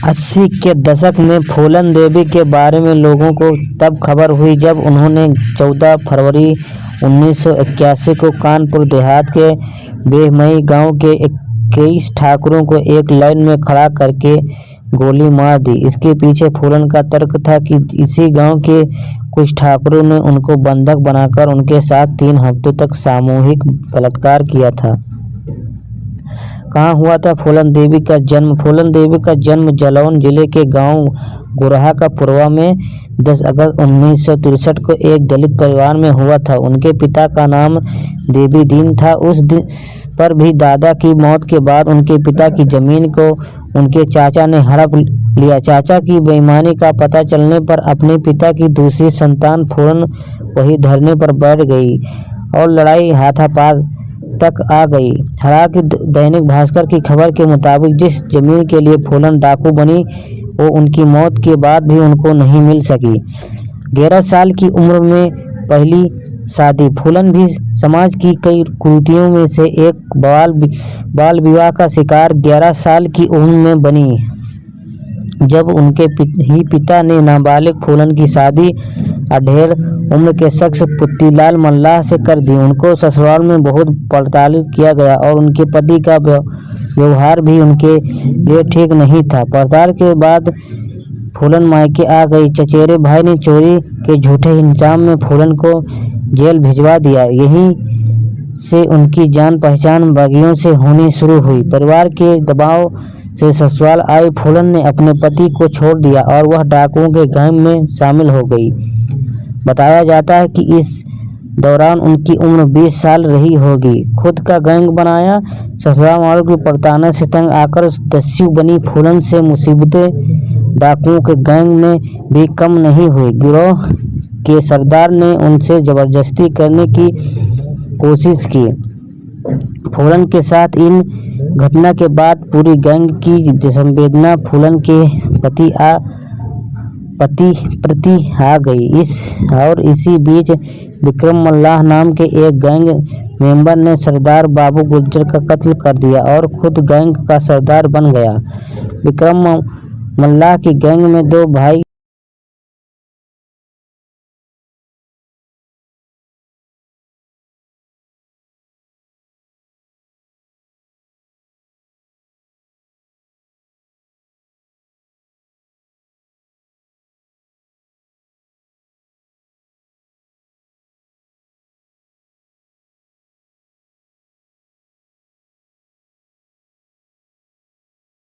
80 के दशक में फूलन देवी के बारे में लोगों को तब खबर हुई जब उन्होंने 14 फरवरी 1981 को कानपुर देहात के बेहमई गांव के 21 ठाकुरों को एक लाइन में खड़ा करके गोली मार दी। इसके पीछे फूलन का तर्क था कि इसी गांव के कुछ ठाकुरों ने उनको बंधक बनाकर उनके साथ 3 हफ्तों तक सामूहिक बलात्कार किया था। कहाँ हुआ था फूलन देवी का जन्म? फूलन देवी का जन्म जालौन जिले के गांव गुरहा का पुरवा में 10 अगस्त 1963 को एक दलित परिवार में हुआ था। उनके पिता का नाम देवी दीन था। उस दिन पर भी दादा की मौत के बाद उनके पिता की जमीन को उनके चाचा ने हड़प लिया। चाचा की बेईमानी का पता चलने पर अपने पिता की दूसरी संतान फूलन वही धरने पर बैठ गई और लड़ाई हाथापाई तक आ गई। हालांकि दैनिक भास्कर की खबर के मुताबिक जिस जमीन के लिए फूलन डाकू बनी वो उनकी मौत के बाद भी उनको नहीं मिल सकी। 11 साल की उम्र में पहली शादी। फूलन भी समाज की कई कुरीतियों में से एक बाल विवाह का शिकार 11 साल की उम्र में बनी जब उनके ही पिता ने नाबालिग फूलन की शादी अधेड़ उम्र के शख्स पुत्तीलाल मल्लाह से कर दी। उनको ससुराल में बहुत प्रताड़ित किया गया और उनके पति का व्यवहार भी उनके लिए ठीक नहीं था। पड़ताल के बाद फूलन मायके आ गई। चचेरे भाई ने चोरी के झूठे इल्जाम में फूलन को जेल भिजवा दिया। यहीं से उनकी जान पहचान बागियों से होनी शुरू हुई। परिवार के दबाव से ससुराल आई फूलन ने अपने पति को छोड़ दिया और वह डाकुओं के गैंग में शामिल हो गई। बताया जाता है कि इस दौरान उनकी उम्र 20 साल रही होगी। खुद का गैंग बनाया। ससुराल वालों की प्रताड़ना से तंग आकर दस्यु बनी फूलन से मुसीबतें डाकुओं के गैंग में भी कम नहीं हुई। गिरोह के सरदार ने उनसे जबरदस्ती करने की कोशिश की। फूलन के साथ इन घटना के बाद पूरी गैंग की संवेदना फूलन के पति प्रति आ गई। इसी बीच विक्रम मल्लाह नाम के एक गैंग मेंबर ने सरदार बाबू गुर्जर का कत्ल कर दिया और खुद गैंग का सरदार बन गया। विक्रम मल्लाह की गैंग में 2 भाई